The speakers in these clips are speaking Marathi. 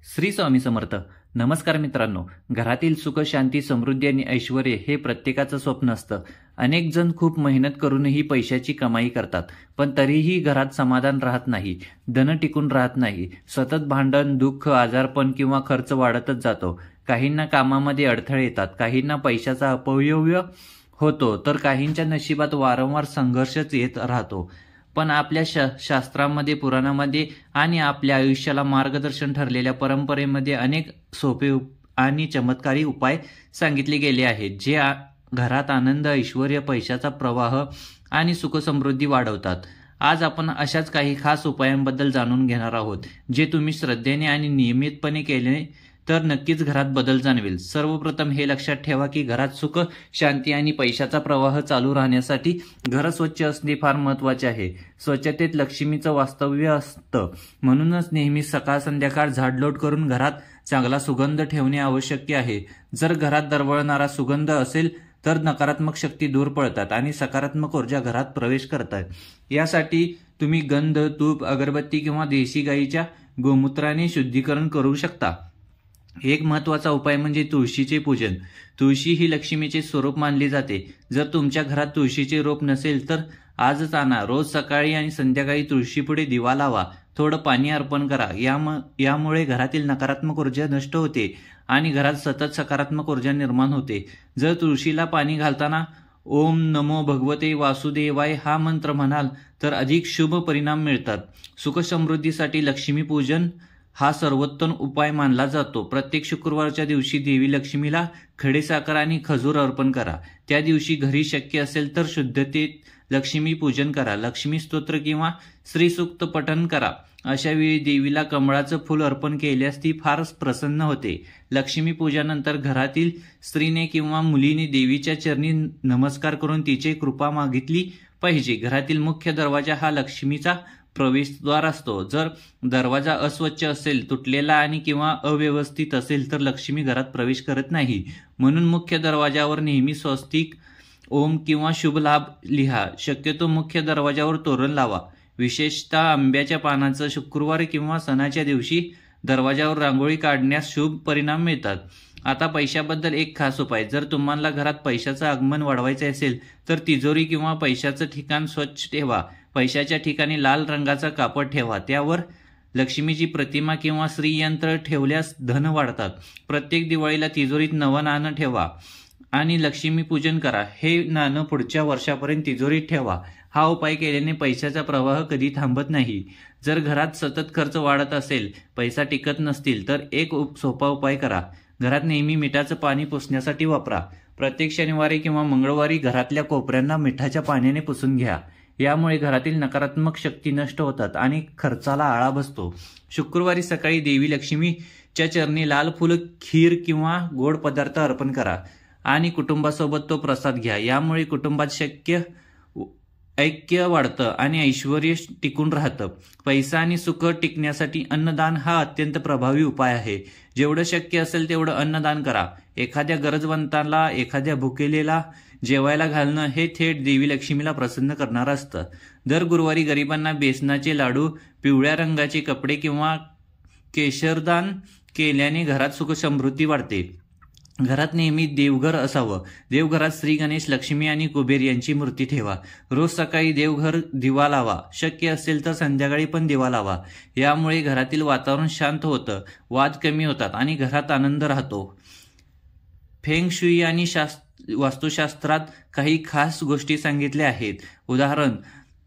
श्री स्वामी समर्थ. नमस्कार मित्रांनो. घरातील सुख, शांती, समृद्धी आणि ऐश्वर हे प्रत्येकाचं स्वप्न असतं. अनेक जण खूप मेहनत करूनही पैशाची कमाई करतात, पण तरीही घरात समाधान राहत नाही, धन टिकून राहत नाही. सतत भांडण, दुःख, आजारपण किंवा खर्च वाढतच जातो. काहींना कामामध्ये अडथळे येतात, काहींना पैशाचा अपव्यय होतो, तर काहींच्या नशिबात वारंवार संघर्षच येत राहतो. पण आपल्या शास्त्रामध्ये, पुराणामध्ये आणि आपल्या आयुष्याला मार्गदर्शन ठरलेल्या परंपरेमध्ये अनेक सोपे आणि चमत्कारी उपाय सांगितले गेले आहेत, जे घरात आनंद, ऐश्वर्य, पैशाचा प्रवाह आणि सुखसमृद्धी वाढवतात. आज आपण अशाच काही खास उपायांबद्दल जाणून घेणार आहोत, जे तुम्ही श्रद्धेने आणि नियमितपणे केले तर नक्कीच घरात बदल जाणवेल. सर्वप्रथम हे लक्षात ठेवा की घरात सुख, शांती आणि पैशाचा प्रवाह चालू राहण्यासाठी घर स्वच्छ असणे फार महत्त्वाचे आहे. स्वच्छतेत लक्ष्मीचं वास्तव्य असतं, म्हणूनच नेहमी सकाळ संध्याकाळ झाडलोट करून घरात चांगला सुगंध ठेवणे आवश्यक आहे. जर घरात दरवळणारा सुगंध असेल तर नकारात्मक शक्ती दूर पळतात आणि सकारात्मक ऊर्जा घरात प्रवेश करतात. यासाठी तुम्ही गंध, तूप, अगरबत्ती किंवा देशी गाईच्या गोमूत्राने शुद्धीकरण करू शकता. एक महत्त्वाचा उपाय म्हणजे तुळशीचे पूजन. तुळशी ही लक्ष्मीचे स्वरूप मानली जाते. जर तुमच्या घरात तुळशीचे रोप नसेल तर आजच आणा. रोज सकाळी आणि संध्याकाळी तुळशीपुढे दिवा लावा, थोडं पाणी अर्पण करा. यामुळे घरातील नकारात्मक ऊर्जा नष्ट होते आणि घरात सतत सकारात्मक ऊर्जा निर्माण होते. जर तुळशीला पाणी घालताना ओम नमो भगवते वासुदेवाय हा मंत्र म्हणाल तर अधिक शुभ परिणाम मिळतात. सुखसमृद्धीसाठी लक्ष्मीपूजन हा सर्वोत्तम उपाय मानला जातो. प्रत्येक शुक्रवारच्या दिवशी देवी लक्ष्मीला खडीसाखर आणि खजूर अर्पण करा. त्या दिवशी घरी शक्य असेल तर शुद्धतेत लक्ष्मी पूजन करा. लक्ष्मी स्तोत्र किंवा श्रीसूक्त पठण करा. अशा वेळी देवीला कमळाचं फूल अर्पण केल्यास ती फार प्रसन्न होते. लक्ष्मी पूजानंतर घरातील स्त्रीने किंवा मुलीने देवीच्या चरणी नमस्कार करून तिची कृपा मागितली पाहिजे. घरातील मुख्य दरवाजा हा लक्ष्मीचा प्रवेशद्वार असतो. जर दरवाजा अस्वच्छ असेल, तुटलेला आणि किंवा अव्यवस्थित असेल तर लक्ष्मी घरात प्रवेश करत नाही. म्हणून मुख्य दरवाजावर नेहमी स्वस्तिक, ओम किंवा शुभ लाभ लिहा. शक्यतो मुख्य दरवाजावर तोरण लावा. विशेषतः आंब्याच्या पानाचं शुक्रवार किंवा सणाच्या दिवशी दरवाजावर रांगोळी काढण्यास शुभ परिणाम मिळतात. आता पैशाबद्दल एक खास उपाय. जर तुम्हाला घरात पैशाचं आगमन वाढवायचे असेल तर तिजोरी किंवा पैशाचं ठिकाण स्वच्छ ठेवा. पैशाच्या ठिकाणी लाल रंगाचा कापड ठेवा. त्यावर लक्ष्मीची प्रतिमा किंवा श्रीयंत्र ठेवल्यास धन वाढतात. प्रत्येक दिवाळीला तिजोरीत नवं नाणं ठेवा आणि लक्ष्मी पूजन करा. हे नाणं पुढच्या वर्षापर्यंत तिजोरीत ठेवा. हा उपाय केल्याने पैशाचा प्रवाह कधी थांबत नाही. जर घरात सतत खर्च वाढत असेल, पैसा टिकत नसतील तर एक सोपा उपाय करा. घरात नेहमी मिठाचं पाणी पुसण्यासाठी वापरा. प्रत्येक शनिवारी किंवा मंगळवारी घरातल्या कोपऱ्यांना मिठाच्या पाण्याने पुसून घ्या. यामुळे घरातील नकारात्मक शक्ती नष्ट होतात आणि खर्चाला आळा बसतो. शुक्रवारी सकाळी देवी लक्ष्मीच्या चरणी लाल फुल, खीर किंवा गोड पदार्थ अर्पण करा आणि कुटुंबासोबत तो प्रसाद घ्या. यामुळे कुटुंबात ऐक्य वाढतं आणि ऐश्वर टिकून राहतं. पैसा आणि सुख टिकण्यासाठी अन्नदान हा अत्यंत प्रभावी उपाय आहे. जेवढं शक्य असेल तेवढं अन्नदान करा. एखाद्या गरजवंताला, एखाद्या भुकेलेला जेवायला घालणं हे थेट देवी लक्ष्मीला प्रसन्न करणारं असतं. दर गुरुवारी गरिबांना बेसनाचे लाडू, पिवळ्या रंगाचे कपडे किंवा केशरदान केल्याने घरात सुख समृद्धी वाढते. घरात नेहमी देवघर असावं. देवघरात श्री गणेश, लक्ष्मी आणि कुबेर यांची मूर्ती ठेवा. रोज सकाळी देवघर दिवा लावा. शक्य असेल तर संध्याकाळी पण दिवा लावा. यामुळे घरातील वातावरण शांत होतं, वाद कमी होतात आणि घरात आनंद राहतो. फेंग शुई आणि वास्तुशास्त्रात काही खास गोष्टी सांगितल्या आहेत. उदाहरण,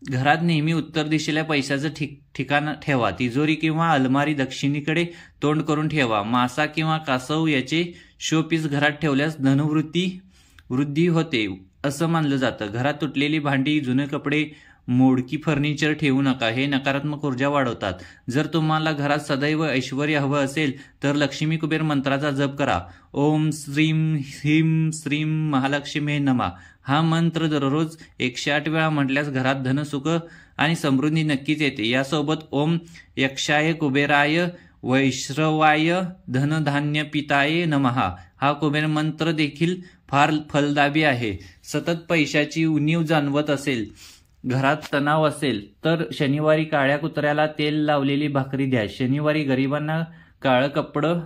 घरात नेहमी उत्तर दिशेला पैशाचं ठिकाण ठेवा. तिजोरी किंवा अलमारी दक्षिणेकडे तोंड करून ठेवा. मासा किंवा कासव याचे शोपीस घरात ठेवल्यास धनवृद्धी होते असं मानलं जातं. घरात तुटलेली भांडी, जुने कपडे, मोडकी फर्निचर ठेवू नका. हे नकारात्मक ऊर्जा वाढवतात. जर तुम्हाला घरात सदैव ऐश्वर्य हवं असेल तर लक्ष्मी कुबेर मंत्राचा जप करा. ओम श्रीम ह्रीम श्रीम महालक्ष्मी नमः हा मंत्र दररोज 108 वेळा म्हटल्यास घरात धन, सुख आणि समृद्धी नक्कीच येते. यासोबत ओम यक्षाय कुबेराय वैश्रवाय धनधान्य पिताय नमः हा कुबेर मंत्र देखील फार फलदायी आहे. सतत पैशाची उणीव जाणवत असेल, घरात तणाव असेल तर शनिवारी काळ्या कुत्र्याला तेल लावलेली भाकरी द्या. शनिवारी गरिबांना काळं कपडं,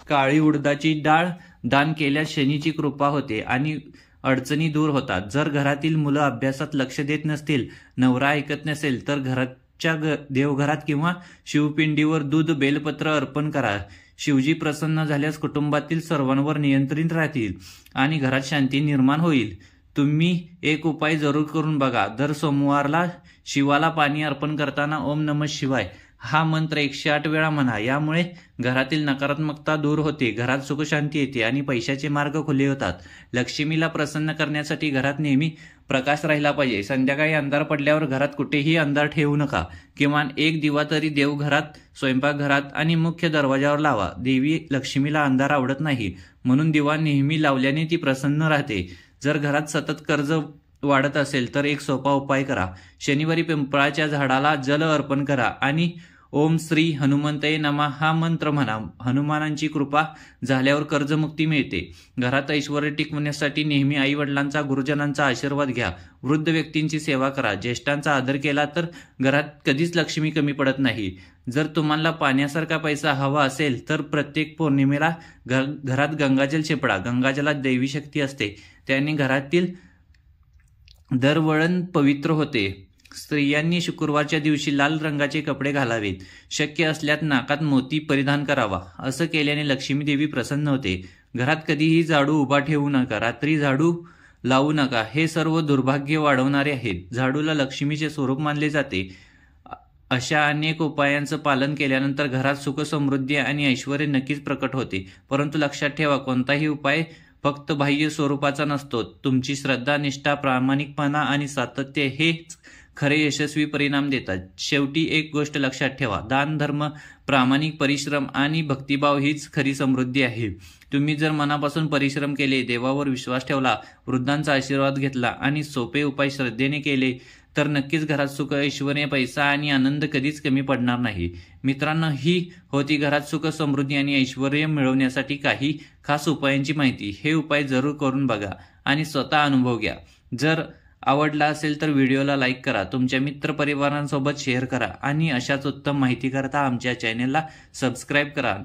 काळी उडदाची डाळ दान केल्यास शनीची कृपा होते आणि अडचणी दूर होतात. जर घरातील मुलं अभ्यासात लक्ष देत नसतील, नवरा ऐकत नसेल तर घराच्या देवघरात किंवा शिवपिंडीवर दूध बेलपत्र अर्पण करा. शिवजी प्रसन्न झाल्यास कुटुंबातील सर्वांवर नियंत्रित राहतील आणि घरात शांती निर्माण होईल. तुम्ही एक उपाय जरूर करून बघा. दर सोमवारला शिवाला पाणी अर्पण करताना ओम नमः शिवाय हा मंत्र 108 वेळा म्हणा. यामुळे घरातील नकारात्मकता दूर होते, घरात सुखशांती येते आणि पैशाचे मार्ग खुले होतात. लक्ष्मीला प्रसन्न करण्यासाठी घरात नेहमी प्रकाश राहिला पाहिजे. संध्याकाळी अंधार पडल्यावर घरात कुठेही अंधार ठेवू नका. किमान एक दिवा तरी देवघरात, स्वयंपाकघरात आणि मुख्य दरवाजावर लावा. देवी लक्ष्मीला अंधार आवडत नाही, म्हणून दिवा नेहमी लावल्याने ती प्रसन्न राहते. जर घरात सतत कर्ज वाढत असेल तर एक सोपा उपाय करा. शनिवारी पिंपळाच्या झाडाला जल अर्पण करा आणि ओम श्री हनुमंतये नमः हा मंत्र म्हणा. हनुमानांची कृपा झाल्यावर कर्जमुक्ती मिळते. घरात ऐश्वर्य टिकवण्यासाठी नेहमी आई वडिलांचा, गुरुजनांचा आशीर्वाद घ्या. वृद्ध व्यक्तींची सेवा करा. ज्येष्ठांचा आदर केला तर घरात कधीच लक्ष्मी कमी पडत नाही. जर तुम्हाला पाण्यासारखा पैसा हवा असेल तर प्रत्येक पौर्णिमेला घरात गंगाजल शिंपडा. गंगाजलात दैवी शक्ती असते, त्याने घरातील दरवळण पवित्र होते. स्त्रियांनी शुक्रवारच्या दिवशी लाल रंगाचे कपडे घालावेत. शक्य असल्यास नाकात मोती परिधान करावा. असं केल्याने लक्ष्मी देवी प्रसन्न होते. घरात कधीही झाडू उभा ठेवू नका. रात्री झाडू लावू नका. हे सर्व दुर्भाग्य वाढवणारे आहेत. झाडूला लक्ष्मीचे स्वरूप मानले जाते. अशा अनेक उपायांचं पालन केल्यानंतर घरात सुख, समृद्धी आणि ऐश्वर्य नक्कीच प्रकट होते. परंतु लक्षात ठेवा, कोणताही उपाय फक्त बाह्य स्वरूपाचा नसतो. तुमची श्रद्धा, निष्ठा, प्रामाणिकपणा आणि सातत्य हेच खरे यशस्वी परिणाम देतात. शेवटी एक गोष्ट लक्षात ठेवा, दान, धर्म, प्रामाणिक परिश्रम आणि भक्तिभाव हीच खरी समृद्धी आहे. तुम्ही जर मनापासून परिश्रम केले, देवावर विश्वास ठेवला, वृद्धांचा आशीर्वाद घेतला आणि सोपे उपाय श्रद्धेने केले तर नक्कीच घरात सुख, ऐश्वर्य, पैसा आणि आनंद कधीच कमी पडणार नाही. मित्रांनो, ही होती घरात सुख, समृद्धी आणि ऐश्वर्य मिळवण्यासाठी काही खास उपायांची माहिती. हे उपाय जरूर करून बघा आणि स्वतः अनुभव घ्या. जर आवडला असेल तर व्हिडिओला लाईक करा, तुमच्या मित्रपरिवारांसोबत शेअर करा आणि अशाच उत्तम माहिती करता आमच्या चॅनेलला सबस्क्राईब करा.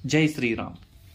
जय श्रीराम.